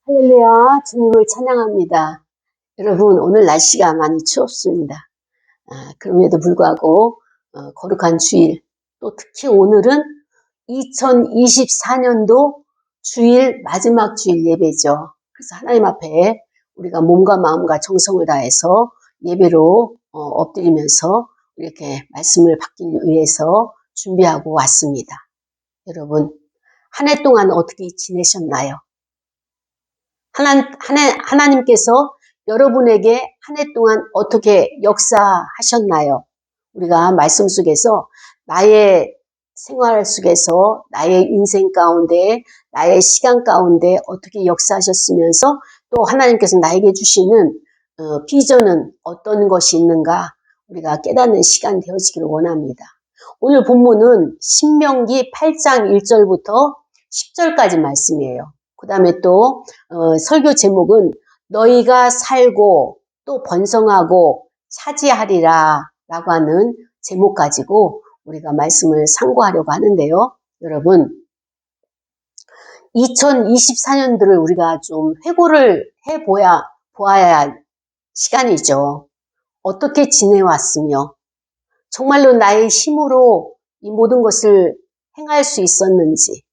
할렐루야, 주님을 찬양합니다. 여러분, 오늘 날씨가 많이 추웠습니다. 그럼에도 불구하고 거룩한 주일, 또 특히 오늘은 2024년도 주일 마지막 주일 예배죠. 그래서 하나님 앞에 우리가 몸과 마음과 정성을 다해서 예배로 엎드리면서 이렇게 말씀을 받기 위해서 준비하고 왔습니다. 여러분, 한 해 동안 어떻게 지내셨나요? 하나님께서 여러분에게 한 해 동안 어떻게 역사하셨나요? 우리가 말씀 속에서 나의 생활 속에서 나의 인생 가운데 나의 시간 가운데 어떻게 역사하셨으면서 또 하나님께서 나에게 주시는 비전은 어떤 것이 있는가 우리가 깨닫는 시간 되어지기를 원합니다. 오늘 본문은 신명기 8장 1절부터 10절까지 말씀이에요. 그 다음에 또 설교 제목은 너희가 살고 또 번성하고 차지하리라 라고 하는 제목 가지고 우리가 말씀을 상고하려고 하는데요. 여러분, 2024년도를 우리가 좀 회고를 보아야 할 시간이죠. 어떻게 지내왔으며 정말로 나의 힘으로 이 모든 것을 행할 수 있었는지,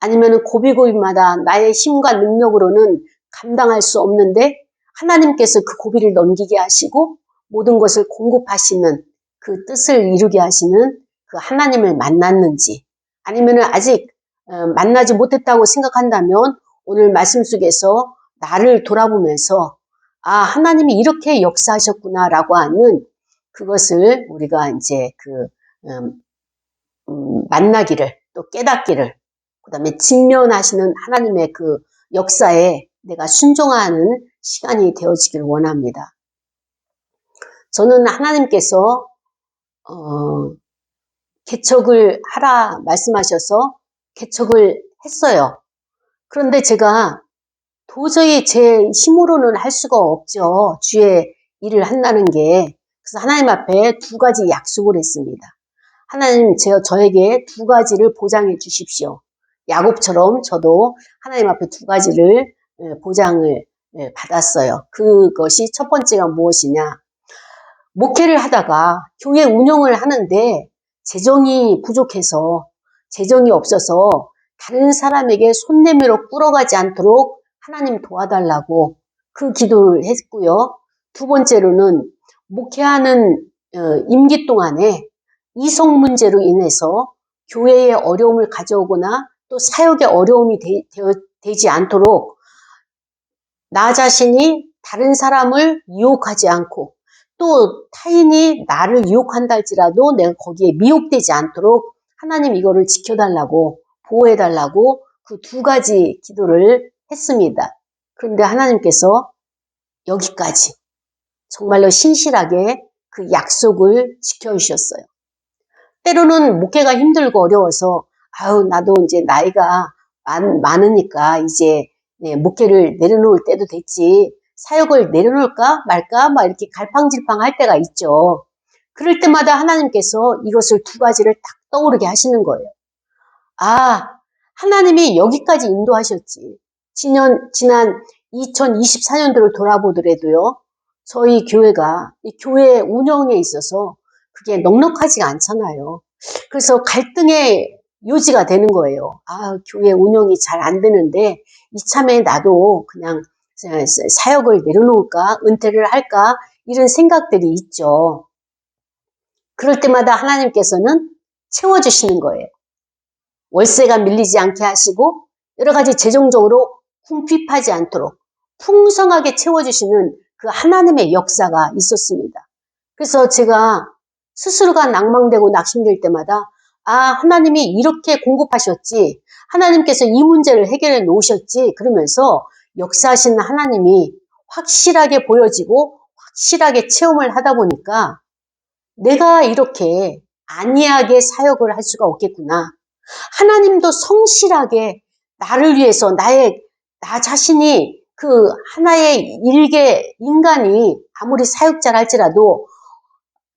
아니면 고비고비마다 나의 힘과 능력으로는 감당할 수 없는데 하나님께서 그 고비를 넘기게 하시고 모든 것을 공급하시는 그 뜻을 이루게 하시는 그 하나님을 만났는지, 아니면 아직 만나지 못했다고 생각한다면 오늘 말씀 속에서 나를 돌아보면서 하나님이 이렇게 역사하셨구나라고 하는 그것을 우리가 이제 만나기를 또 깨닫기를, 그 다음에 직면하시는 하나님의 그 역사에 내가 순종하는 시간이 되어지길 원합니다. 저는 하나님께서 개척을 하라 말씀하셔서 개척을 했어요. 그런데 제가 도저히 제 힘으로는 할 수가 없죠. 주의 일을 한다는 게. 그래서 하나님 앞에 두 가지 약속을 했습니다. 하나님, 저에게 두 가지를 보장해 주십시오. 야곱처럼 저도 하나님 앞에 두 가지를 보장을 받았어요. 그것이 첫 번째가 무엇이냐? 목회를 하다가 교회 운영을 하는데 재정이 부족해서, 재정이 없어서 다른 사람에게 손 내밀어 끌어가지 않도록 하나님 도와달라고 그 기도를 했고요. 두 번째로는 목회하는 임기 동안에 이성 문제로 인해서 교회에 어려움을 가져오거나 또 사역에 어려움이 되지 않도록 나 자신이 다른 사람을 유혹하지 않고 또 타인이 나를 유혹한다 할지라도 내가 거기에 미혹되지 않도록 하나님 이거를 지켜달라고 보호해달라고 그 두 가지 기도를 했습니다. 그런데 하나님께서 여기까지 정말로 신실하게 그 약속을 지켜주셨어요. 때로는 목회가 힘들고 어려워서 나도 이제 나이가 많으니까 이제 목회를 내려놓을 때도 됐지, 사역을 내려놓을까 말까 막 이렇게 갈팡질팡 할 때가 있죠. 그럴 때마다 하나님께서 이것을 두 가지를 딱 떠오르게 하시는 거예요. 하나님이 여기까지 인도하셨지. 지난 2024년도를 돌아보더라도요, 저희 교회가 이 교회 운영에 있어서 그게 넉넉하지가 않잖아요. 그래서 갈등의 요지가 되는 거예요. 교회 운영이 잘 안 되는데 이참에 나도 그냥 사역을 내려놓을까, 은퇴를 할까, 이런 생각들이 있죠. 그럴 때마다 하나님께서는 채워주시는 거예요. 월세가 밀리지 않게 하시고 여러 가지 재정적으로 궁핍하지 않도록 풍성하게 채워주시는 그 하나님의 역사가 있었습니다. 그래서 제가 스스로가 낭망되고 낙심될 때마다 하나님이 이렇게 공급하셨지, 하나님께서 이 문제를 해결해 놓으셨지, 그러면서 역사하시는 하나님이 확실하게 보여지고 확실하게 체험을 하다 보니까 내가 이렇게 안이하게 사역을 할 수가 없겠구나. 하나님도 성실하게 나를 위해서 나 자신이 그 하나의 일개 인간이 아무리 사역자라 할지라도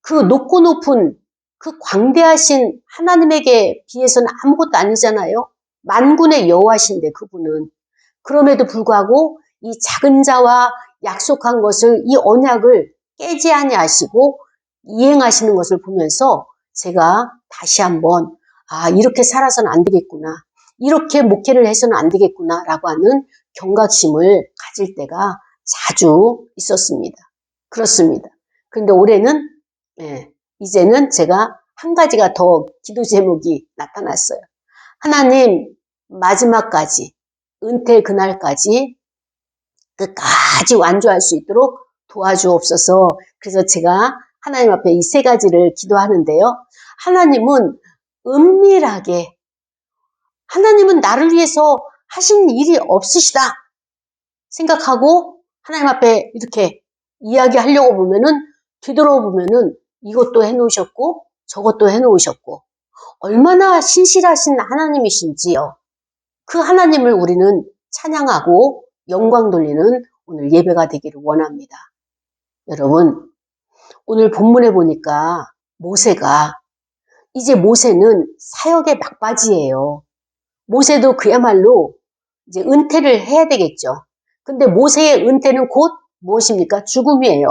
그 높고 높은 그 광대하신 하나님에게 비해서는 아무것도 아니잖아요. 만군의 여호와신데 그분은. 그럼에도 불구하고 이 작은 자와 약속한 것을, 이 언약을 깨지 아니하시고 이행하시는 것을 보면서 제가 다시 한번 이렇게 살아서는 안 되겠구나, 이렇게 목회를 해서는 안 되겠구나 라고 하는 경각심을 가질 때가 자주 있었습니다. 그렇습니다. 그런데 올해는 이제는 제가 한 가지가 더 기도 제목이 나타났어요. 하나님, 마지막까지, 은퇴 그날까지 끝까지 완주할 수 있도록 도와주옵소서. 그래서 제가 하나님 앞에 이 세 가지를 기도하는데요. 하나님은 은밀하게, 하나님은 나를 위해서 하신 일이 없으시다 생각하고 하나님 앞에 이렇게 이야기하려고 보면은, 뒤돌아보면은 이것도 해놓으셨고 저것도 해놓으셨고, 얼마나 신실하신 하나님이신지요. 그 하나님을 우리는 찬양하고 영광 돌리는 오늘 예배가 되기를 원합니다. 여러분, 오늘 본문에 보니까 이제 모세는 사역의 막바지예요. 모세도 그야말로 이제 은퇴를 해야 되겠죠. 근데 모세의 은퇴는 곧 무엇입니까? 죽음이에요.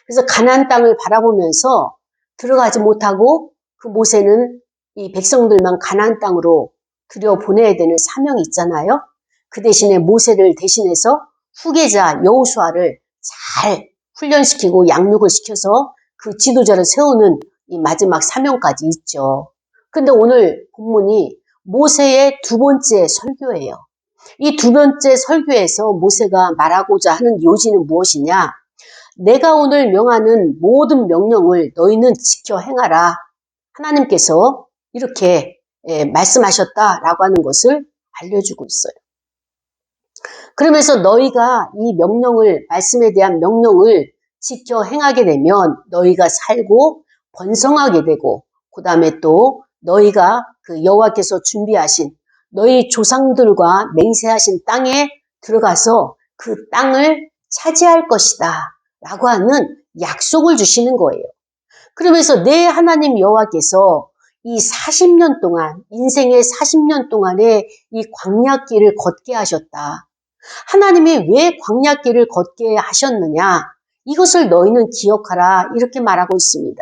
그래서 가나안 땅을 바라보면서 들어가지 못하고 그 모세는 이 백성들만 가나안 땅으로 들여보내야 되는 사명이 있잖아요. 그 대신에 모세를 대신해서 후계자 여호수아를 잘 훈련시키고 양육을 시켜서 그 지도자를 세우는 이 마지막 사명까지 있죠. 근데 오늘 본문이 모세의 두 번째 설교예요. 이 두 번째 설교에서 모세가 말하고자 하는 요지는 무엇이냐? 내가 오늘 명하는 모든 명령을 너희는 지켜 행하라. 하나님께서 이렇게 말씀하셨다라고 하는 것을 알려주고 있어요. 그러면서 너희가 이 명령을, 말씀에 대한 명령을 지켜 행하게 되면 너희가 살고 번성하게 되고, 그 다음에 또 너희가 그 여호와께서 준비하신 너희 조상들과 맹세하신 땅에 들어가서 그 땅을 차지할 것이다 라고 하는 약속을 주시는 거예요. 그러면서 내 하나님 여호와께서 이 40년 동안, 인생의 40년 동안에 이 광야길을 걷게 하셨다. 하나님이 왜 광야길을 걷게 하셨느냐? 이것을 너희는 기억하라. 이렇게 말하고 있습니다.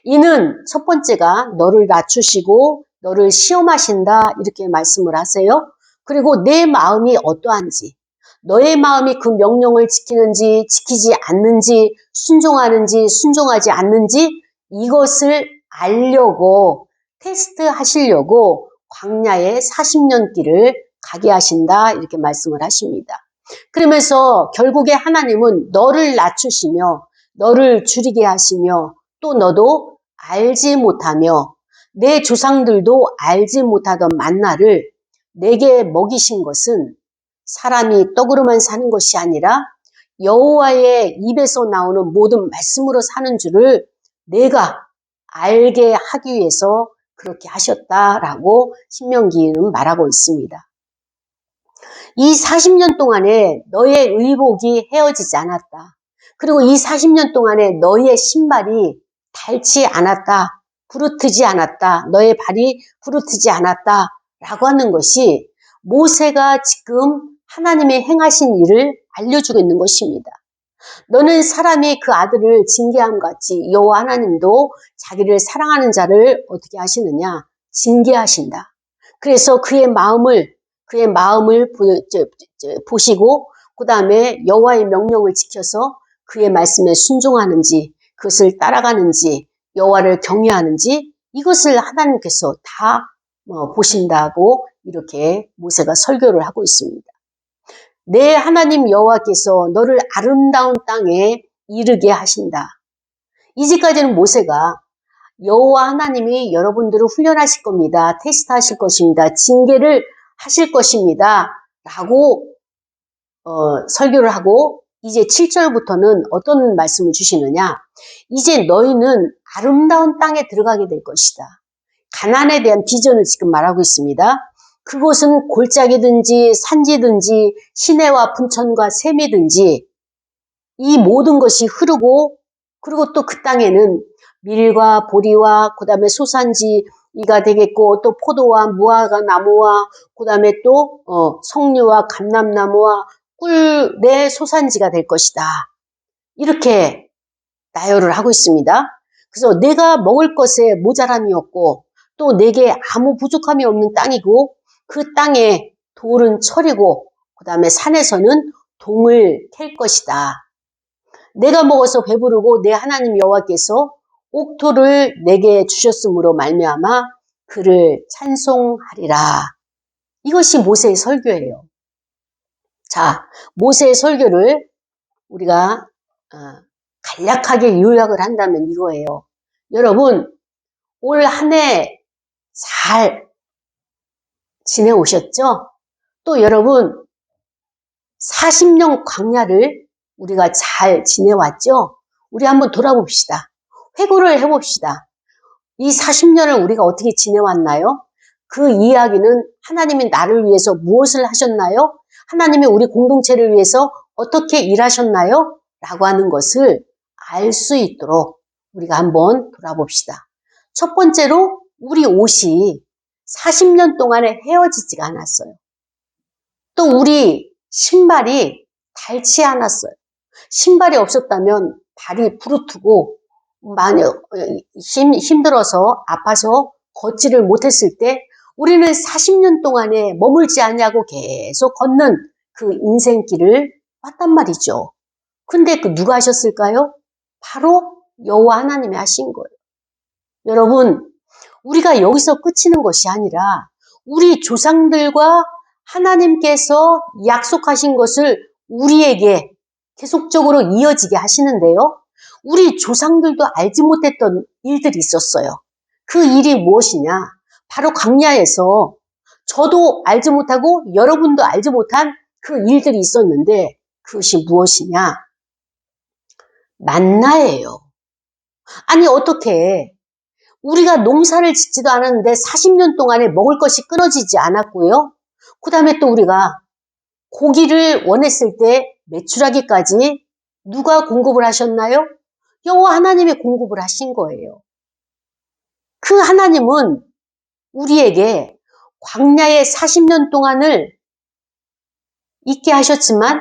이는 첫 번째가 너를 낮추시고 너를 시험하신다. 이렇게 말씀을 하세요. 그리고 내 마음이 어떠한지, 너의 마음이 그 명령을 지키는지 지키지 않는지, 순종하는지 순종하지 않는지, 이것을 알려고, 테스트 하시려고 광야의 40년 길을 가게 하신다. 이렇게 말씀을 하십니다. 그러면서 결국에 하나님은 너를 낮추시며 너를 줄이게 하시며, 또 너도 알지 못하며 내 조상들도 알지 못하던 만나를 내게 먹이신 것은 사람이 떡으로만 사는 것이 아니라 여호와의 입에서 나오는 모든 말씀으로 사는 줄을 내가 알게 하기 위해서 그렇게 하셨다라고 신명기는 말하고 있습니다. 이 40년 동안에 너의 의복이 헤어지지 않았다. 그리고 이 40년 동안에 너의 신발이 닳지 않았다. 부르트지 않았다. 너의 발이 부르트지 않았다. 라고 하는 것이 모세가 지금 하나님의 행하신 일을 알려주고 있는 것입니다. 너는 사람이 그 아들을 징계함 같이 여호와 하나님도 자기를 사랑하는 자를 어떻게 하시느냐? 징계하신다. 그래서 그의 마음을 보시고, 그 다음에 여호와의 명령을 지켜서 그의 말씀에 순종하는지, 그것을 따라가는지, 여호와를 경외하는지, 이것을 하나님께서 다 보신다고 이렇게 모세가 설교를 하고 있습니다. 내 하나님 여호와께서 너를 아름다운 땅에 이르게 하신다. 이제까지는 모세가 여호와 하나님이 여러분들을 훈련하실 겁니다. 테스트하실 것입니다. 징계를 하실 것입니다. 라고 설교를 하고, 이제 7절부터는 어떤 말씀을 주시느냐? 이제 너희는 아름다운 땅에 들어가게 될 것이다. 가나안에 대한 비전을 지금 말하고 있습니다. 그곳은 골짜기든지 산지든지 시내와 분천과 샘이든지 이 모든 것이 흐르고, 그리고 또 그 땅에는 밀과 보리와 그 다음에 소산지, 이가 되겠고, 또 포도와 무화과 나무와 그다음에 또 석류와 감람나무와 꿀의 소산지가 될 것이다. 이렇게 나열을 하고 있습니다. 그래서 내가 먹을 것에 모자람이 없고 또 내게 아무 부족함이 없는 땅이고 그 땅에 돌은 철이고 그다음에 산에서는 동을 캘 것이다. 내가 먹어서 배부르고 내 하나님 여호와께서 옥토를 내게 주셨으므로 말미암아 그를 찬송하리라. 이것이 모세의 설교예요. 자, 모세의 설교를 우리가 간략하게 요약을 한다면 이거예요. 여러분, 올 한 해 잘 지내오셨죠? 또 여러분, 40년 광야를 우리가 잘 지내왔죠? 우리 한번 돌아봅시다. 회고를 해봅시다. 이 40년을 우리가 어떻게 지내왔나요? 그 이야기는 하나님이 나를 위해서 무엇을 하셨나요? 하나님이 우리 공동체를 위해서 어떻게 일하셨나요? 라고 하는 것을 알 수 있도록 우리가 한번 돌아봅시다. 첫 번째로 우리 옷이 40년 동안에 헤어지지가 않았어요. 또 우리 신발이 닳지 않았어요. 신발이 없었다면 발이 부르트고 많이 힘들어서 아파서 걷지를 못했을 때 우리는 40년 동안에 머물지 않냐고 계속 걷는 그 인생길을 왔단 말이죠. 근데 그 누가 하셨을까요? 바로 여호와 하나님이 하신 거예요. 여러분, 우리가 여기서 그치는 것이 아니라 우리 조상들과 하나님께서 약속하신 것을 우리에게 계속적으로 이어지게 하시는데요. 우리 조상들도 알지 못했던 일들이 있었어요. 그 일이 무엇이냐? 바로 광야에서 저도 알지 못하고 여러분도 알지 못한 그 일들이 있었는데 그것이 무엇이냐? 만나예요. 아니 어떻게 우리가 농사를 짓지도 않았는데 40년 동안에 먹을 것이 끊어지지 않았고요. 그 다음에 또 우리가 고기를 원했을 때 메추라기까지 누가 공급을 하셨나요? 여호와 하나님이 공급을 하신 거예요. 그 하나님은 우리에게 광야의 40년 동안을 있게 하셨지만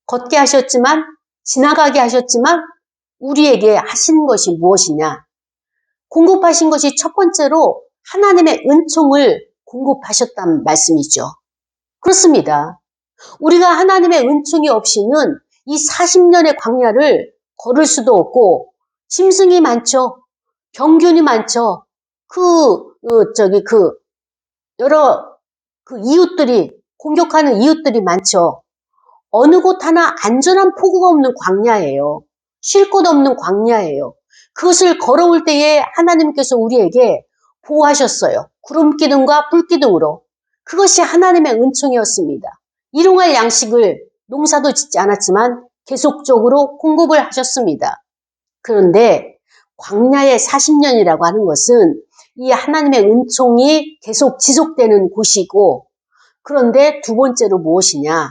걷게 하셨지만 지나가게 하셨지만 우리에게 하신 것이 무엇이냐? 공급하신 것이 첫 번째로 하나님의 은총을 공급하셨다는 말씀이죠. 그렇습니다. 우리가 하나님의 은총이 없이는 이 40년의 광야를 걸을 수도 없고 짐승이 많죠. 병균이 많죠. 여러 이웃들이 공격하는 이웃들이 많죠. 어느 곳 하나 안전한 포구가 없는 광야예요. 쉴 곳 없는 광야예요. 그것을 걸어올 때에 하나님께서 우리에게 보호하셨어요. 구름 기둥과 불 기둥으로. 그것이 하나님의 은총이었습니다. 일용할 양식을 농사도 짓지 않았지만 계속적으로 공급을 하셨습니다. 그런데 광야의 40년이라고 하는 것은 이 하나님의 은총이 계속 지속되는 곳이고 그런데 두 번째로 무엇이냐?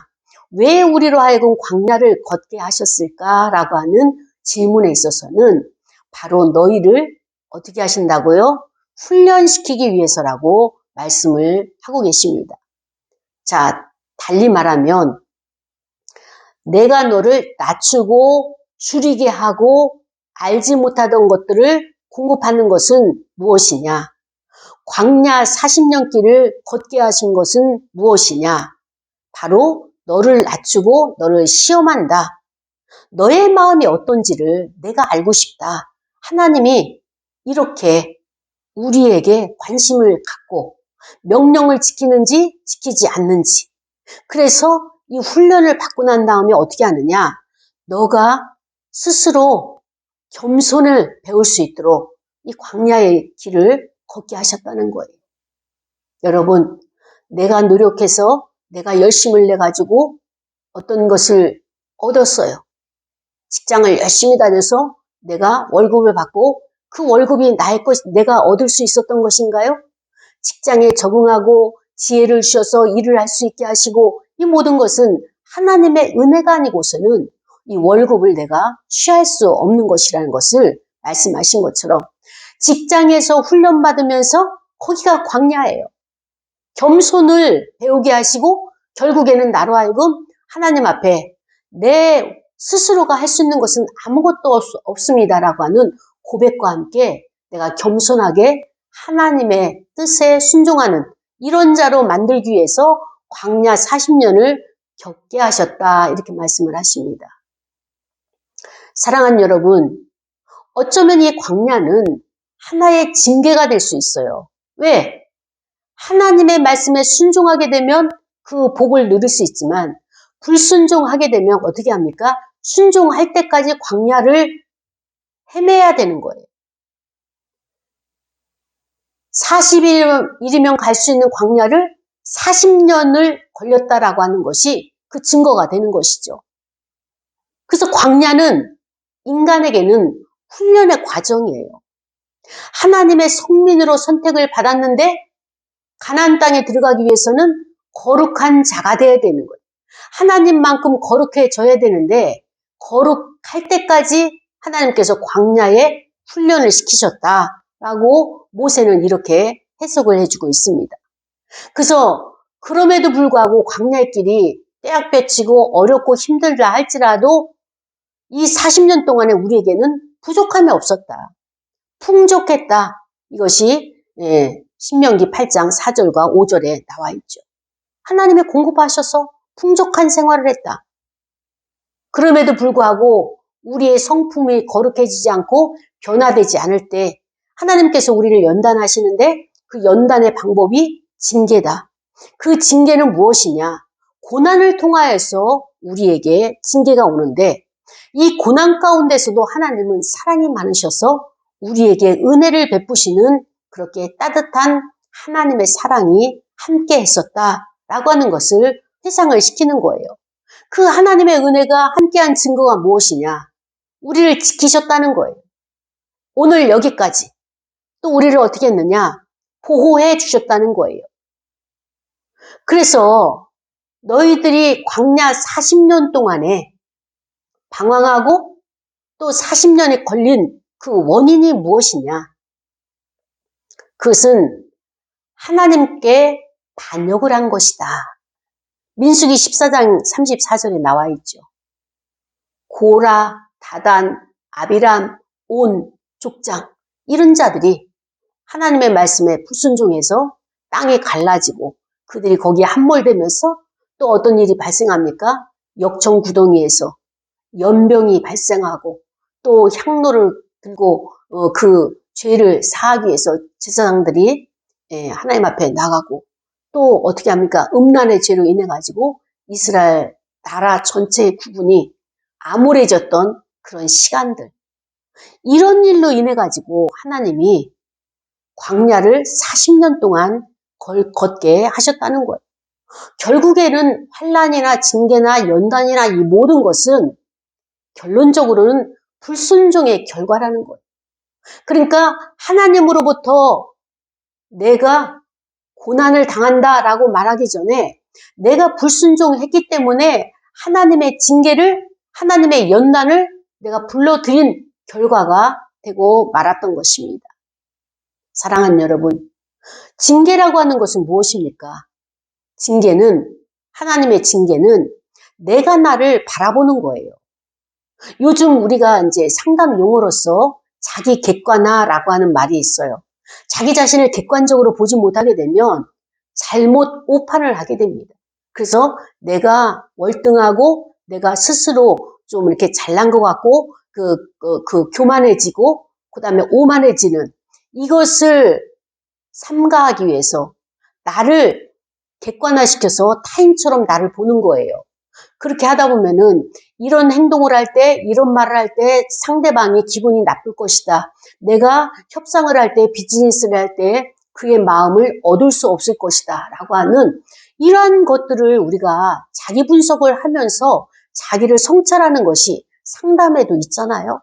왜 우리로 하여금 광야를 걷게 하셨을까라고 하는 질문에 있어서는 바로 너희를 어떻게 하신다고요? 훈련시키기 위해서라고 말씀을 하고 계십니다. 자, 달리 말하면 내가 너를 낮추고 줄이게 하고 알지 못하던 것들을 공급하는 것은 무엇이냐? 광야 40년 길을 걷게 하신 것은 무엇이냐? 바로 너를 낮추고 너를 시험한다. 너의 마음이 어떤지를 내가 알고 싶다. 하나님이 이렇게 우리에게 관심을 갖고 명령을 지키는지 지키지 않는지. 그래서 이 훈련을 받고 난 다음에 어떻게 하느냐? 너가 스스로 겸손을 배울 수 있도록 이 광야의 길을 걷게 하셨다는 거예요. 여러분, 내가 노력해서 내가 열심을 내가지고 어떤 것을 얻었어요. 직장을 열심히 다녀서 내가 월급을 받고 그 월급이 내가 얻을 수 있었던 것인가요? 직장에 적응하고 지혜를 주셔서 일을 할 수 있게 하시고 이 모든 것은 하나님의 은혜가 아니고서는 이 월급을 내가 취할 수 없는 것이라는 것을 말씀하신 것처럼 직장에서 훈련받으면서 거기가 광야예요. 겸손을 배우게 하시고 결국에는 나로 하여금 하나님 앞에 내 스스로가 할 수 있는 것은 아무것도 없습니다라고 하는 고백과 함께 내가 겸손하게 하나님의 뜻에 순종하는 이런 자로 만들기 위해서 광야 40년을 겪게 하셨다, 이렇게 말씀을 하십니다. 사랑하는 여러분, 어쩌면 이 광야는 하나의 징계가 될 수 있어요. 왜? 하나님의 말씀에 순종하게 되면 그 복을 누릴 수 있지만 불순종하게 되면 어떻게 합니까? 순종할 때까지 광야를 헤매야 되는 거예요. 40일이면 갈 수 있는 광야를 40년을 걸렸다라고 하는 것이 그 증거가 되는 것이죠. 그래서 광야는 인간에게는 훈련의 과정이에요. 하나님의 성민으로 선택을 받았는데 가나안 땅에 들어가기 위해서는 거룩한 자가 되어야 되는 거예요. 하나님만큼 거룩해져야 되는데 거룩할 때까지 하나님께서 광야에 훈련을 시키셨다라고 모세는 이렇게 해석을 해주고 있습니다. 그래서 그럼에도 불구하고 광야의 길이 떼약볕이고 어렵고 힘들다 할지라도 이 40년 동안에 우리에게는 부족함이 없었다. 풍족했다. 이것이 신명기 8장 4절과 5절에 나와 있죠. 하나님이 공급하셔서 풍족한 생활을 했다. 그럼에도 불구하고 우리의 성품이 거룩해지지 않고 변화되지 않을 때 하나님께서 우리를 연단하시는데 그 연단의 방법이 징계다. 그 징계는 무엇이냐? 고난을 통하여서 우리에게 징계가 오는데 이 고난 가운데서도 하나님은 사랑이 많으셔서 우리에게 은혜를 베푸시는 그렇게 따뜻한 하나님의 사랑이 함께 했었다라고 하는 것을 회상을 시키는 거예요. 그 하나님의 은혜가 함께한 증거가 무엇이냐? 우리를 지키셨다는 거예요. 오늘 여기까지. 또 우리를 어떻게 했느냐? 보호해 주셨다는 거예요. 그래서 너희들이 광야 40년 동안에 방황하고 또 40년에 걸린 그 원인이 무엇이냐? 그것은 하나님께 반역을 한 것이다. 민수기 14장 34절에 나와 있죠. 고라, 다단, 아비람, 온, 족장 이런 자들이 하나님의 말씀에 불순종해서 땅이 갈라지고 그들이 거기에 함몰되면서 또 어떤 일이 발생합니까? 역청구덩이에서 연병이 발생하고 또 향로를 들고 그 죄를 사하기 위해서 제사장들이 하나님 앞에 나가고 또 어떻게 합니까? 음란의 죄로 인해 가지고 이스라엘 나라 전체의 구분이 암울해졌던 그런 시간들, 이런 일로 인해 가지고 하나님이 광야를 40년 동안 걷게 하셨다는 거예요. 결국에는 환난이나 징계나 연단이나 이 모든 것은 결론적으로는 불순종의 결과라는 거예요. 그러니까 하나님으로부터 내가 고난을 당한다라고 말하기 전에 내가 불순종했기 때문에 하나님의 징계를, 하나님의 연단을 내가 불러들인 결과가 되고 말았던 것입니다. 사랑하는 여러분, 징계라고 하는 것은 무엇입니까? 하나님의 징계는 내가 나를 바라보는 거예요. 요즘 우리가 이제 상담 용어로서 자기 객관화라고 하는 말이 있어요. 자기 자신을 객관적으로 보지 못하게 되면 잘못 오판을 하게 됩니다. 그래서 내가 월등하고 내가 스스로 좀 이렇게 잘난 것 같고 교만해지고 그다음에 오만해지는 이것을 삼가하기 위해서 나를 객관화시켜서 타인처럼 나를 보는 거예요. 그렇게 하다 보면은 이런 행동을 할 때, 이런 말을 할 때 상대방이 기분이 나쁠 것이다. 내가 협상을 할 때, 비즈니스를 할 때 그의 마음을 얻을 수 없을 것이다. 라고 하는 이러한 것들을 우리가 자기 분석을 하면서 자기를 성찰하는 것이 상담에도 있잖아요.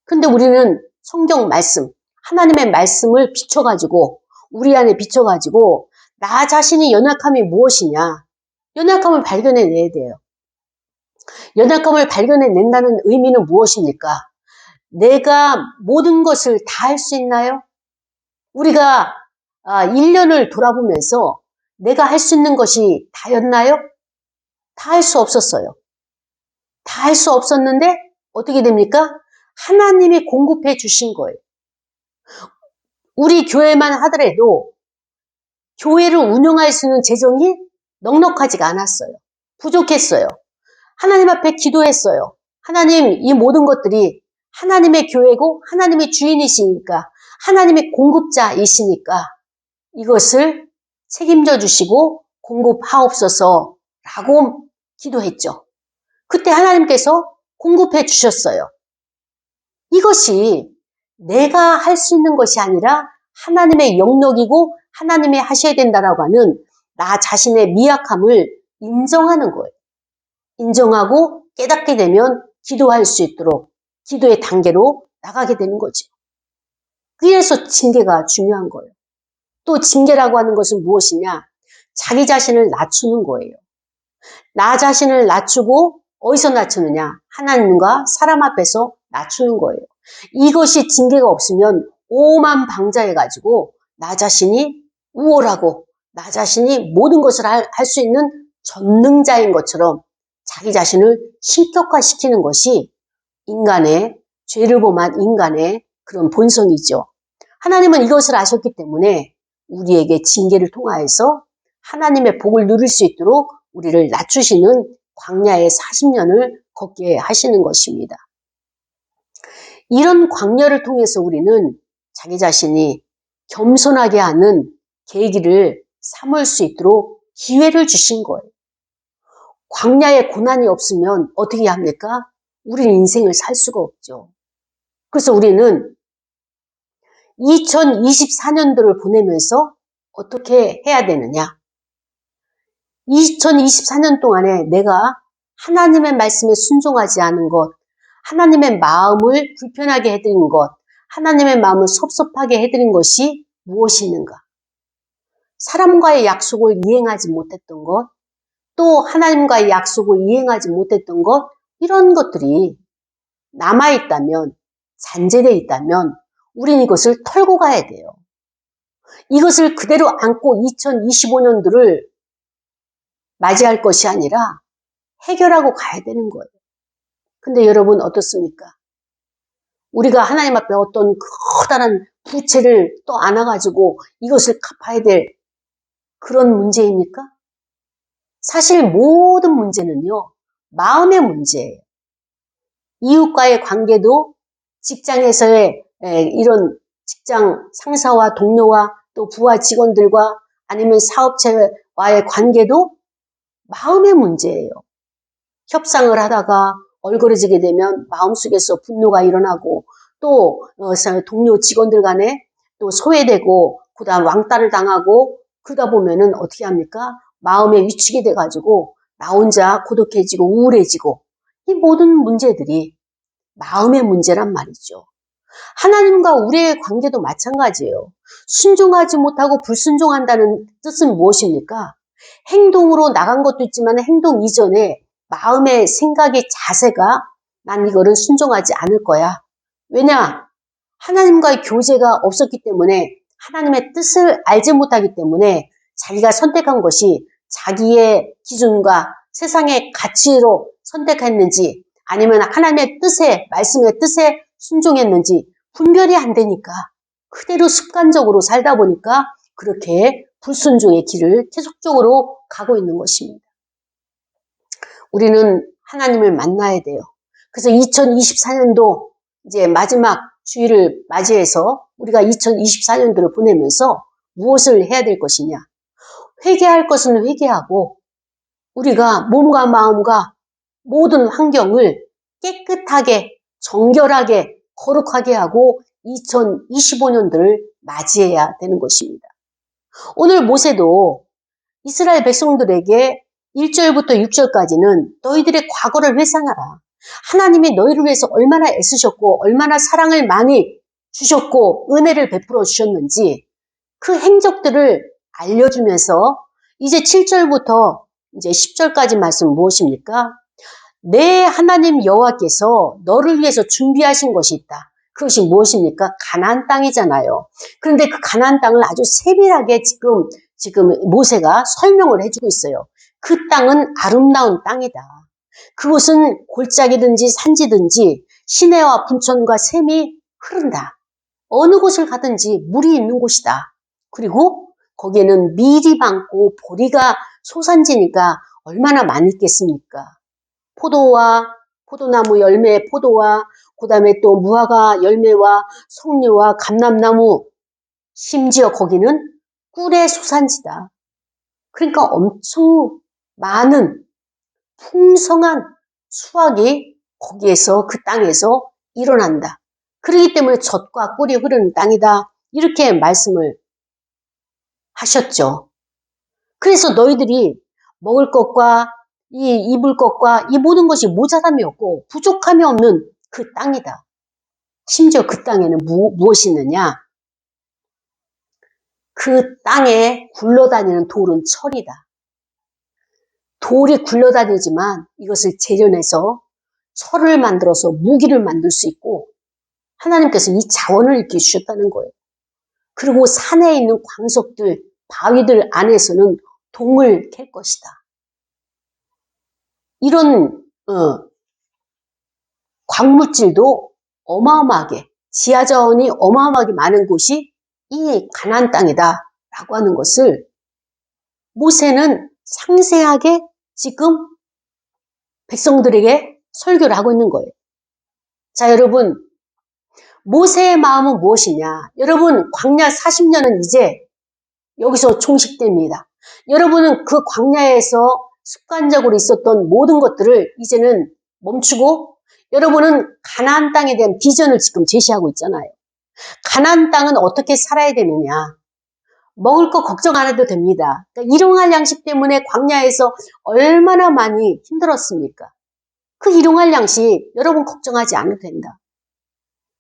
근데 우리는 성경 말씀, 하나님의 말씀을 비춰가지고, 우리 안에 비춰가지고 나 자신의 연약함이 무엇이냐? 연약함을 발견해내야 돼요. 연약함을 발견해낸다는 의미는 무엇입니까? 내가 모든 것을 다 할 수 있나요? 우리가 1년을 돌아보면서 내가 할 수 있는 것이 다였나요? 다 할 수 없었어요. 다 할 수 없었는데 어떻게 됩니까? 하나님이 공급해 주신 거예요. 우리 교회만 하더라도 교회를 운영할 수 있는 재정이 넉넉하지가 않았어요. 부족했어요. 하나님 앞에 기도했어요. 하나님, 이 모든 것들이 하나님의 교회고 하나님의 주인이시니까, 하나님의 공급자이시니까 이것을 책임져 주시고 공급하옵소서 라고 기도했죠. 그때 하나님께서 공급해 주셨어요. 이것이 내가 할 수 있는 것이 아니라 하나님의 영역이고 하나님이 하셔야 된다라고 하는 나 자신의 미약함을 인정하는 거예요. 인정하고 깨닫게 되면 기도할 수 있도록 기도의 단계로 나가게 되는 거죠. 그래서 징계가 중요한 거예요. 또 징계라고 하는 것은 무엇이냐? 자기 자신을 낮추는 거예요. 나 자신을 낮추고 어디서 낮추느냐? 하나님과 사람 앞에서 낮추는 거예요. 이것이 징계가 없으면 오만방자해가지고 나 자신이 우월하고 나 자신이 모든 것을 할 수 있는 전능자인 것처럼 자기 자신을 신격화시키는 것이 인간의 죄를 범한 인간의 그런 본성이죠. 하나님은 이것을 아셨기 때문에 우리에게 징계를 통하여서 하나님의 복을 누릴 수 있도록 우리를 낮추시는 광야의 40년을 걷게 하시는 것입니다. 이런 광야를 통해서 우리는 자기 자신이 겸손하게 하는 계기를 삼을 수 있도록 기회를 주신 거예요. 광야에 고난이 없으면 어떻게 합니까? 우리는 인생을 살 수가 없죠. 그래서 우리는 2024년도를 보내면서 어떻게 해야 되느냐? 2024년 동안에 내가 하나님의 말씀에 순종하지 않은 것, 하나님의 마음을 불편하게 해드린 것, 하나님의 마음을 섭섭하게 해드린 것이 무엇이 있는가? 사람과의 약속을 이행하지 못했던 것, 또 하나님과의 약속을 이행하지 못했던 것, 이런 것들이 남아있다면, 잔재되어 있다면 우리는 이것을 털고 가야 돼요. 이것을 그대로 안고 2025년도를 맞이할 것이 아니라 해결하고 가야 되는 거예요. 근데 여러분 어떻습니까? 우리가 하나님 앞에 어떤 커다란 부채를 또 안아가지고 이것을 갚아야 될 그런 문제입니까? 사실 모든 문제는요, 마음의 문제예요. 이웃과의 관계도 직장에서의 이런 직장 상사와 동료와 또 부하 직원들과 아니면 사업체와의 관계도 마음의 문제예요. 협상을 하다가 얼그러지게 되면 마음속에서 분노가 일어나고 또 동료 직원들 간에 또 소외되고 그다음 왕따를 당하고 그러다 보면은 어떻게 합니까? 마음에 위축이 돼가지고 나 혼자 고독해지고 우울해지고 이 모든 문제들이 마음의 문제란 말이죠. 하나님과 우리의 관계도 마찬가지예요. 순종하지 못하고 불순종한다는 뜻은 무엇입니까? 행동으로 나간 것도 있지만 행동 이전에 마음의 생각의 자세가 난 이거를 순종하지 않을 거야. 왜냐? 하나님과의 교제가 없었기 때문에 하나님의 뜻을 알지 못하기 때문에 자기가 선택한 것이 자기의 기준과 세상의 가치로 선택했는지 아니면 하나님의 뜻에, 말씀의 뜻에 순종했는지 분별이 안 되니까 그대로 습관적으로 살다 보니까 그렇게 불순종의 길을 계속적으로 가고 있는 것입니다. 우리는 하나님을 만나야 돼요. 그래서 2024년도 이제 마지막 주일을 맞이해서 우리가 2024년도를 보내면서 무엇을 해야 될 것이냐? 회개할 것은 회개하고 우리가 몸과 마음과 모든 환경을 깨끗하게, 정결하게, 거룩하게 하고 2025년도를 맞이해야 되는 것입니다. 오늘 모세도 이스라엘 백성들에게 1절부터 6절까지는 너희들의 과거를 회상하라. 하나님이 너희를 위해서 얼마나 애쓰셨고 얼마나 사랑을 많이 주셨고 은혜를 베풀어 주셨는지 그 행적들을 알려주면서 이제 7절부터 이제 10절까지 말씀 무엇입니까? 내 하나님 여호와께서 너를 위해서 준비하신 것이 있다. 그것이 무엇입니까? 가나안 땅이잖아요. 그런데 그 가나안 땅을 아주 세밀하게 지금 모세가 설명을 해주고 있어요. 그 땅은 아름다운 땅이다. 그곳은 골짜기든지 산지든지 시내와 분천과 샘이 흐른다. 어느 곳을 가든지 물이 있는 곳이다. 그리고 거기에는 밀이 많고 보리가 소산지니까 얼마나 많겠습니까? 포도나무 열매, 포도와 그 다음에 또 무화과 열매와 석류와 감람나무, 심지어 거기는 꿀의 소산지다. 그러니까 엄청 많은 풍성한 수확이 거기에서 그 땅에서 일어난다. 그렇기 때문에 젖과 꿀이 흐르는 땅이다. 이렇게 말씀을 하셨죠. 그래서 너희들이 먹을 것과 입을 것과 이 모든 것이 모자람이 없고 부족함이 없는 그 땅이다. 심지어 그 땅에는 무엇이 있느냐? 그 땅에 굴러다니는 돌은 철이다. 돌이 굴러다니지만 이것을 재련해서 철을 만들어서 무기를 만들 수 있고 하나님께서 이 자원을 이렇게 주셨다는 거예요. 그리고 산에 있는 광석들, 바위들 안에서는 동을 캘 것이다. 이런 광물질도 어마어마하게, 지하자원이 어마어마하게 많은 곳이 이 가나안 땅이다 라고 하는 것을 모세는 상세하게 지금 백성들에게 설교를 하고 있는 거예요. 자, 여러분, 모세의 마음은 무엇이냐? 여러분, 광야 40년은 이제 여기서 종식됩니다. 여러분은 그 광야에서 습관적으로 있었던 모든 것들을 이제는 멈추고 여러분은 가나안 땅에 대한 비전을 지금 제시하고 있잖아요. 가나안 땅은 어떻게 살아야 되느냐? 먹을 거 걱정 안 해도 됩니다. 그러니까 일용할 양식 때문에 광야에서 얼마나 많이 힘들었습니까? 그 일용할 양식 여러분 걱정하지 않아도 된다.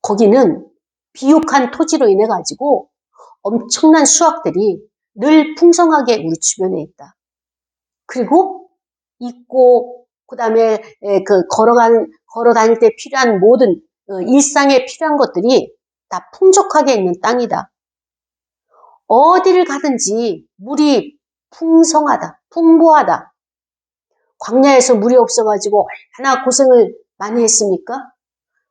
거기는 비옥한 토지로 인해 가지고 엄청난 수확들이 늘 풍성하게 우리 주변에 있다. 그리고 입고 그다음에 걸어 다닐 때 필요한 모든 일상에 필요한 것들이 다 풍족하게 있는 땅이다. 어디를 가든지 물이 풍성하다, 풍부하다. 광야에서 물이 없어가지고 얼마나 고생을 많이 했습니까?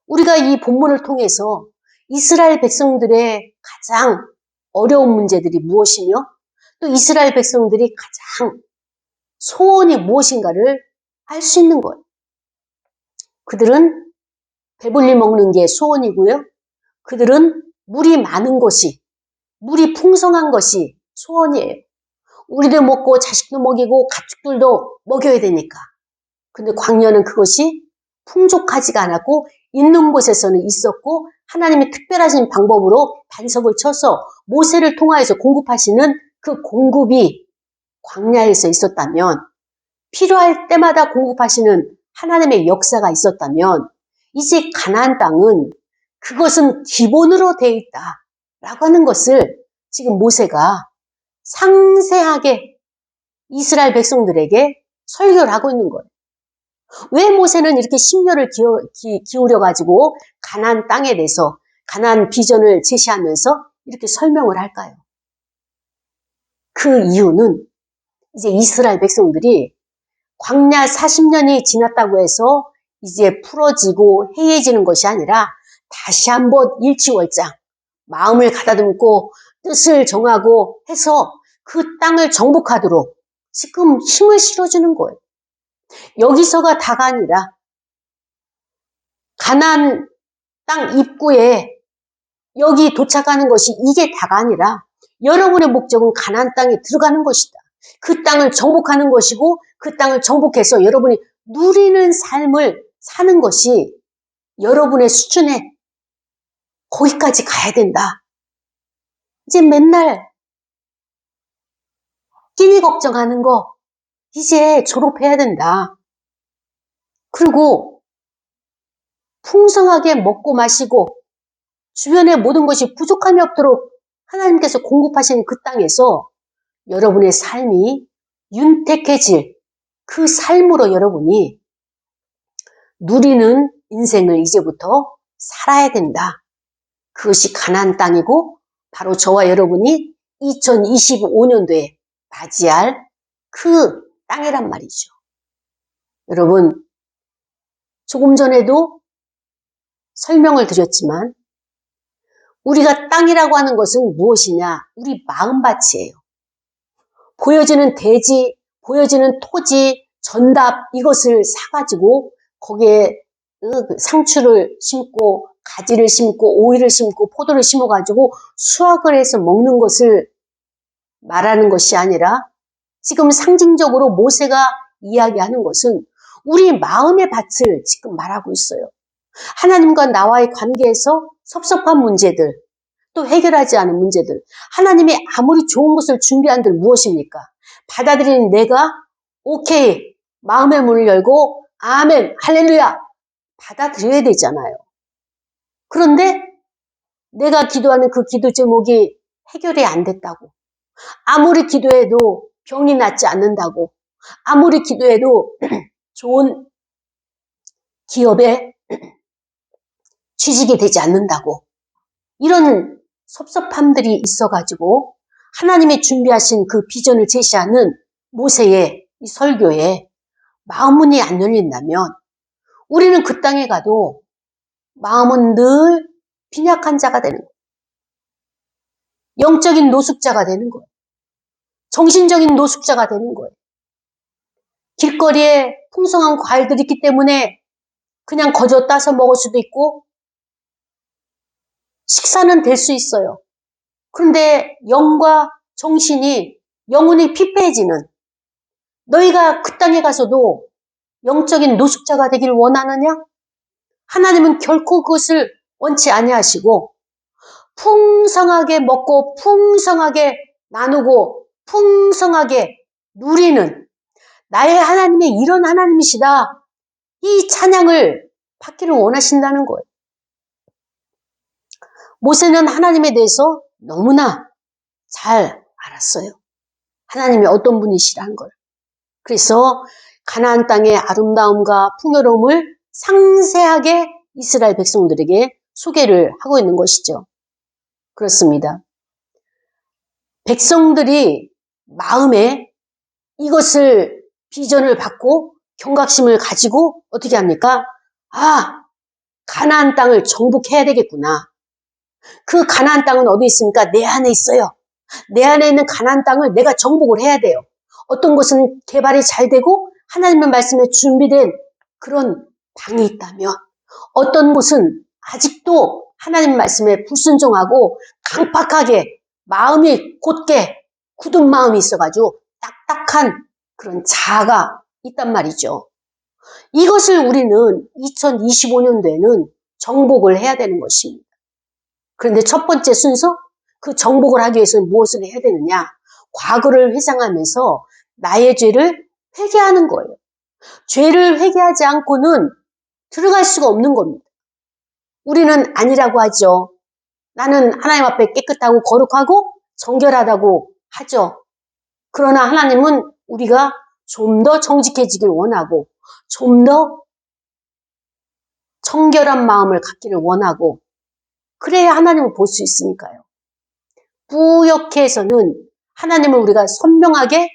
우리가 이 본문을 통해서 이스라엘 백성들의 가장 어려운 문제들이 무엇이며 또 이스라엘 백성들이 가장 소원이 무엇인가를 알 수 있는 거예요. 그들은 배불리 먹는 게 소원이고요. 그들은 물이 많은 것이, 물이 풍성한 것이 소원이에요. 우리도 먹고 자식도 먹이고 가축들도 먹여야 되니까. 근데 광야는 그것이 풍족하지가 않았고 있는 곳에서는 있었고 하나님이 특별하신 방법으로 반석을 쳐서 모세를 통하여서 공급하시는 그 공급이 광야에서 있었다면 필요할 때마다 공급하시는 하나님의 역사가 있었다면 이제 가나안 땅은 그것은 기본으로 되어 있다라고 하는 것을 지금 모세가 상세하게 이스라엘 백성들에게 설교를 하고 있는 거예요. 왜 모세는 이렇게 심려를 기울여가지고 가나안 땅에 대해서 가나안 비전을 제시하면서 이렇게 설명을 할까요? 그 이유는 이제 이스라엘 백성들이 광야 40년이 지났다고 해서 이제 풀어지고 해이해지는 것이 아니라 다시 한번 일취월장 마음을 가다듬고 뜻을 정하고 해서 그 땅을 정복하도록 지금 힘을 실어주는 거예요. 여기서가 다가 아니라 가나안 땅 입구에 여기 도착하는 것이 이게 다가 아니라 여러분의 목적은 가나안 땅에 들어가는 것이다. 그 땅을 정복하는 것이고 그 땅을 정복해서 여러분이 누리는 삶을 사는 것이 여러분의 수준에 거기까지 가야 된다. 이제 맨날 끼니 걱정하는 거 이제 졸업해야 된다. 그리고 풍성하게 먹고 마시고 주변의 모든 것이 부족함이 없도록 하나님께서 공급하시는 그 땅에서 여러분의 삶이 윤택해질 그 삶으로 여러분이 누리는 인생을 이제부터 살아야 된다. 그것이 가나안 땅이고 바로 저와 여러분이 2025년도에 맞이할 그 땅이란 말이죠. 여러분, 조금 전에도 설명을 드렸지만 우리가 땅이라고 하는 것은 무엇이냐? 우리 마음밭이에요. 보여지는 대지, 보여지는 토지, 전답 이것을 사가지고 거기에 상추를 심고 가지를 심고 오이를 심고 포도를 심어가지고 수확을 해서 먹는 것을 말하는 것이 아니라 지금 상징적으로 모세가 이야기하는 것은 우리 마음의 밭을 지금 말하고 있어요. 하나님과 나와의 관계에서 섭섭한 문제들, 또 해결하지 않은 문제들, 하나님이 아무리 좋은 것을 준비한들 무엇입니까? 받아들이는 내가 오케이, 마음의 문을 열고 아멘, 할렐루야 받아들여야 되잖아요. 그런데 내가 기도하는 그 기도 제목이 해결이 안 됐다고, 아무리 기도해도 병이 낫지 않는다고, 아무리 기도해도 좋은 기업에 취직이 되지 않는다고, 이런 섭섭함들이 있어가지고 하나님이 준비하신 그 비전을 제시하는 모세의 이 설교에 마음문이 안 열린다면 우리는 그 땅에 가도 마음은 늘 빈약한 자가 되는 거예요. 영적인 노숙자가 되는 거예요. 정신적인 노숙자가 되는 거예요. 길거리에 풍성한 과일들이 있기 때문에 그냥 거저 따서 먹을 수도 있고 식사는 될 수 있어요. 그런데 영과 정신이 영혼이 피폐해지는, 너희가 그 땅에 가서도 영적인 노숙자가 되기를 원하느냐? 하나님은 결코 그것을 원치 아니하시고 풍성하게 먹고 풍성하게 나누고 풍성하게 누리는 나의 하나님의 이런 하나님이시다, 이 찬양을 받기를 원하신다는 거예요. 모세는 하나님에 대해서 너무나 잘 알았어요. 하나님이 어떤 분이시라는 걸. 그래서 가나안 땅의 아름다움과 풍요로움을 상세하게 이스라엘 백성들에게 소개를 하고 있는 것이죠. 그렇습니다. 백성들이 마음에 이것을 비전을 받고 경각심을 가지고 어떻게 합니까? 아, 가나안 땅을 정복해야 되겠구나. 그 가나안 땅은 어디 있습니까? 내 안에 있어요. 내 안에 있는 가나안 땅을 내가 정복을 해야 돼요. 어떤 곳은 개발이 잘 되고 하나님의 말씀에 준비된 그런 방이 있다면 어떤 곳은 아직도 하나님 말씀에 불순종하고 강팍하게 마음이 곧게 굳은 마음이 있어가지고 딱딱한 그런 자아가 있단 말이죠. 이것을 우리는 2025년도에는 정복을 해야 되는 것입니다. 그런데 첫 번째 순서, 그 정복을 하기 위해서는 무엇을 해야 되느냐? 과거를 회상하면서 나의 죄를 회개하는 거예요. 죄를 회개하지 않고는 들어갈 수가 없는 겁니다. 우리는 아니라고 하죠. 나는 하나님 앞에 깨끗하고 거룩하고 정결하다고 하죠. 그러나 하나님은 우리가 좀 더 정직해지길 원하고 좀 더 청결한 마음을 갖기를 원하고 그래야 하나님을 볼 수 있으니까요. 뿌옇게 해서는 하나님을 우리가 선명하게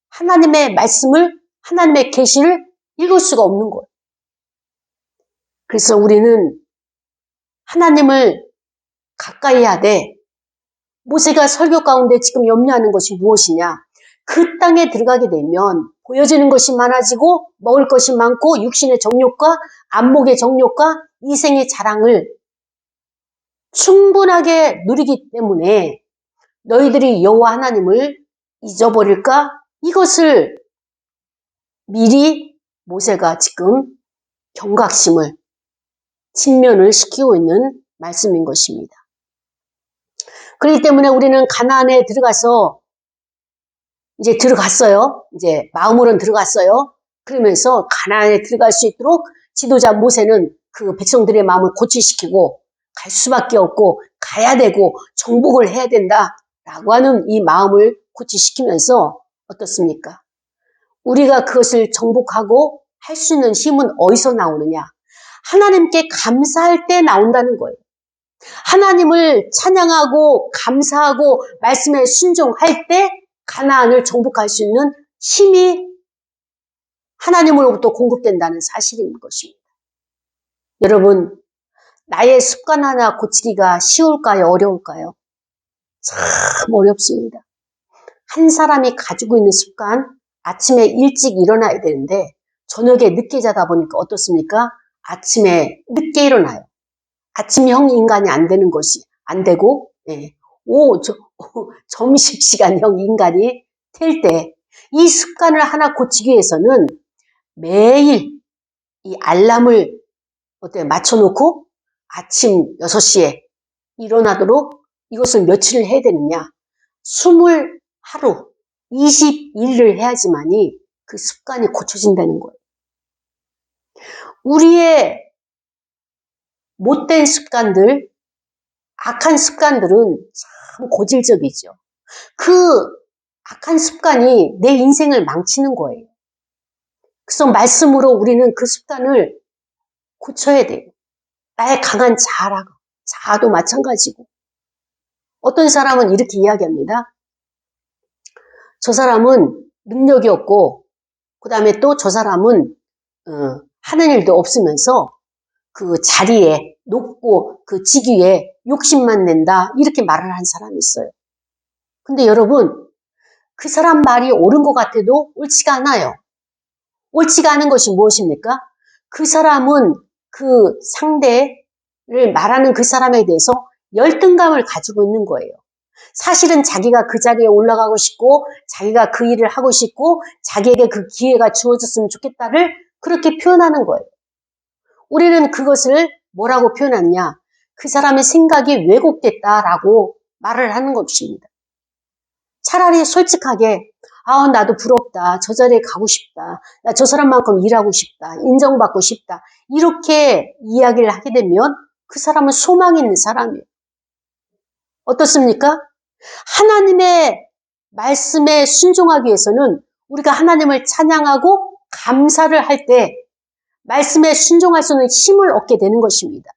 하나님의 말씀을, 하나님의 계시를 읽을 수가 없는 거예요. 그래서 우리는 하나님을 가까이 하되 모세가 설교 가운데 지금 염려하는 것이 무엇이냐? 그 땅에 들어가게 되면 보여지는 것이 많아지고 먹을 것이 많고 육신의 정욕과 안목의 정욕과 이생의 자랑을 충분하게 누리기 때문에 너희들이 여호와 하나님을 잊어버릴까? 이것을 미리 모세가 지금 경각심을 직면을 시키고 있는 말씀인 것입니다. 그렇기 때문에 우리는 가나안에 들어가서 이제 들어갔어요. 이제 마음으로는 들어갔어요. 그러면서 가나안에 들어갈 수 있도록 지도자 모세는 그 백성들의 마음을 고치시키고 갈 수밖에 없고 가야 되고 정복을 해야 된다라고 하는 이 마음을 고치시키면서 어떻습니까? 우리가 그것을 정복하고 할 수 있는 힘은 어디서 나오느냐? 하나님께 감사할 때 나온다는 거예요. 하나님을 찬양하고 감사하고 말씀에 순종할 때 가나안을 정복할 수 있는 힘이 하나님으로부터 공급된다는 사실인 것입니다. 여러분, 나의 습관 하나 고치기가 쉬울까요? 어려울까요? 참 어렵습니다. 한 사람이 가지고 있는 습관, 아침에 일찍 일어나야 되는데 저녁에 늦게 자다 보니까 어떻습니까? 아침에 늦게 일어나요. 아침형 인간이 안 되는 것이 안 되고 점심시간형 인간이 될 때 이 습관을 하나 고치기 위해서는 매일 이 알람을 맞춰놓고 아침 6시에 일어나도록 이것을 며칠을 해야 되느냐. 20하루, 21일을 해야지만이 그 습관이 고쳐진다는 거예요. 우리의 못된 습관들, 악한 습관들은 참 고질적이죠. 그 악한 습관이 내 인생을 망치는 거예요. 그래서 말씀으로 우리는 그 습관을 고쳐야 돼요. 나의 강한 자아도 마찬가지고. 어떤 사람은 이렇게 이야기합니다. 저 사람은 능력이 없고 그 다음에 또 저 사람은 하는 일도 없으면서 그 자리에 높고 그 직위에 욕심만 낸다 이렇게 말을 한 사람이 있어요. 근데 여러분 그 사람 말이 옳은 것 같아도 옳지가 않아요. 옳지가 않은 것이 무엇입니까? 그 사람은 그 상대를 말하는 그 사람에 대해서 열등감을 가지고 있는 거예요. 사실은 자기가 그 자리에 올라가고 싶고 자기가 그 일을 하고 싶고 자기에게 그 기회가 주어졌으면 좋겠다를 그렇게 표현하는 거예요. 우리는 그것을 뭐라고 표현하냐? 그 사람의 생각이 왜곡됐다라고 말을 하는 것입니다. 차라리 솔직하게 나도 부럽다. 저 자리에 가고 싶다. 나 저 사람만큼 일하고 싶다. 인정받고 싶다. 이렇게 이야기를 하게 되면 그 사람은 소망이 있는 사람이에요. 어떻습니까? 하나님의 말씀에 순종하기 위해서는 우리가 하나님을 찬양하고 감사를 할 때 말씀에 순종할 수 있는 힘을 얻게 되는 것입니다.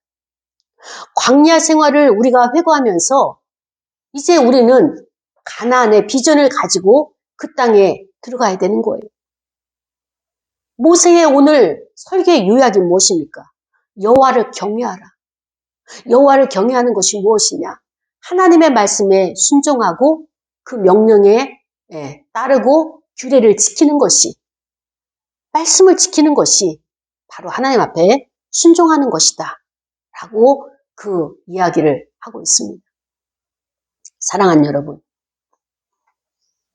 광야 생활을 우리가 회고하면서 이제 우리는 가나안의 비전을 가지고 그 땅에 들어가야 되는 거예요. 모세의 오늘 설교의 요약이 무엇입니까? 여호와를 경외하라. 여호와를 경외하는 것이 무엇이냐? 하나님의 말씀에 순종하고 그 명령에 따르고 규례를 지키는 것이, 말씀을 지키는 것이 바로 하나님 앞에 순종하는 것이다 라고 그 이야기를 하고 있습니다. 사랑하는 여러분,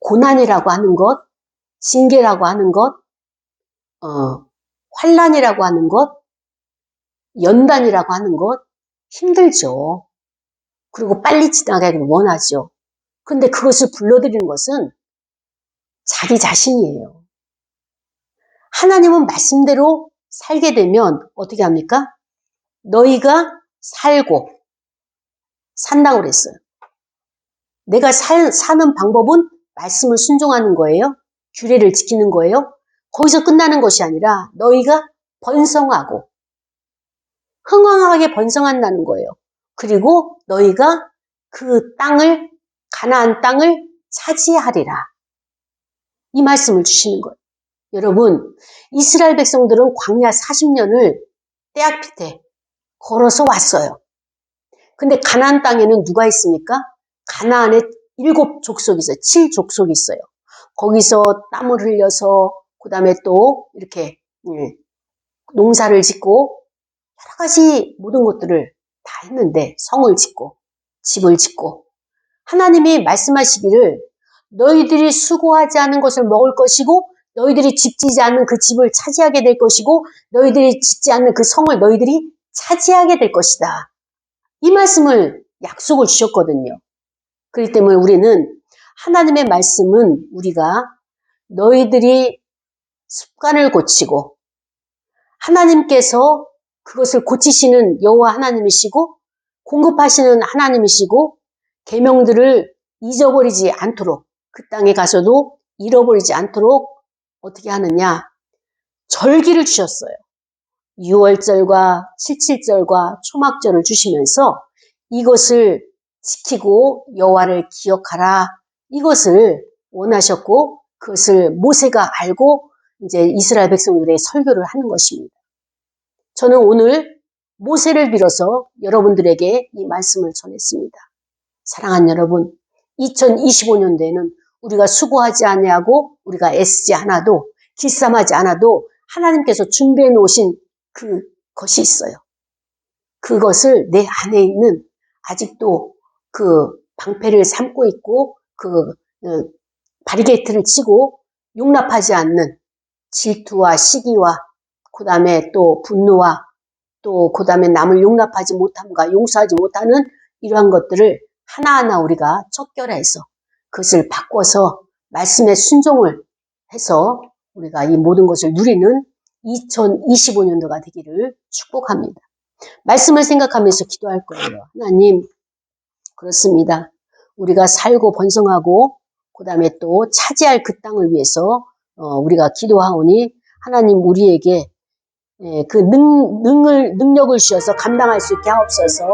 고난이라고 하는 것, 징계라고 하는 것, 환난이라고 하는 것, 연단이라고 하는 것 힘들죠. 그리고 빨리 지나가기를 원하죠. 그런데 그것을 불러들이는 것은 자기 자신이에요. 하나님은 말씀대로 살게 되면 어떻게 합니까? 너희가 살고 산다고 그랬어요. 내가 사는 방법은 말씀을 순종하는 거예요. 규례를 지키는 거예요. 거기서 끝나는 것이 아니라 너희가 번성하고 흥왕하게 번성한다는 거예요. 그리고 너희가 그 땅을, 가나안 땅을 차지하리라. 이 말씀을 주시는 거예요. 여러분, 이스라엘 백성들은 광야 40년을 떼약빛에 걸어서 왔어요. 근데 가나안 땅에는 누가 있습니까? 가나안에 7족속이 있어요. 7족속이 있어요. 거기서 땀을 흘려서 그 다음에 또 이렇게 농사를 짓고 여러 가지 모든 것들을 다 했는데 성을 짓고 집을 짓고 하나님이 말씀하시기를 너희들이 수고하지 않은 것을 먹을 것이고 너희들이 집지지 않는 그 집을 차지하게 될 것이고 너희들이 짓지 않는 그 성을 너희들이 차지하게 될 것이다. 이 말씀을 약속을 주셨거든요. 그렇기 때문에 우리는 하나님의 말씀은 우리가 너희들이 습관을 고치고 하나님께서 그것을 고치시는 여호와 하나님이시고 공급하시는 하나님이시고 계명들을 잊어버리지 않도록 그 땅에 가서도 잃어버리지 않도록 어떻게 하느냐? 절기를 주셨어요. 6월절과 77절과 초막절을 주시면서 이것을 지키고 여호와를 기억하라. 이것을 원하셨고 그것을 모세가 알고 이제 이스라엘 백성들의 설교를 하는 것입니다. 저는 오늘 모세를 빌어서 여러분들에게 이 말씀을 전했습니다. 사랑하는 여러분, 2025년도에는 우리가 수고하지 아니하고 우리가 애쓰지 않아도 길쌈하지 않아도 하나님께서 준비해 놓으신 그것이 있어요. 그것을 내 안에 있는 아직도 그 방패를 삼고 있고 바리게이트를 치고 용납하지 않는 질투와 시기와 그 다음에 또 분노와 또 그 다음에 남을 용납하지 못함과 용서하지 못하는 이러한 것들을 하나하나 우리가 척결해서 그것을 바꿔서 말씀에 순종을 해서 우리가 이 모든 것을 누리는 2025년도가 되기를 축복합니다. 말씀을 생각하면서 기도할 거예요. 하나님, 그렇습니다. 우리가 살고 번성하고 그 다음에 또 차지할 그 땅을 위해서 우리가 기도하오니 하나님 우리에게 그 능력을 주셔서 감당할 수 있게 하옵소서.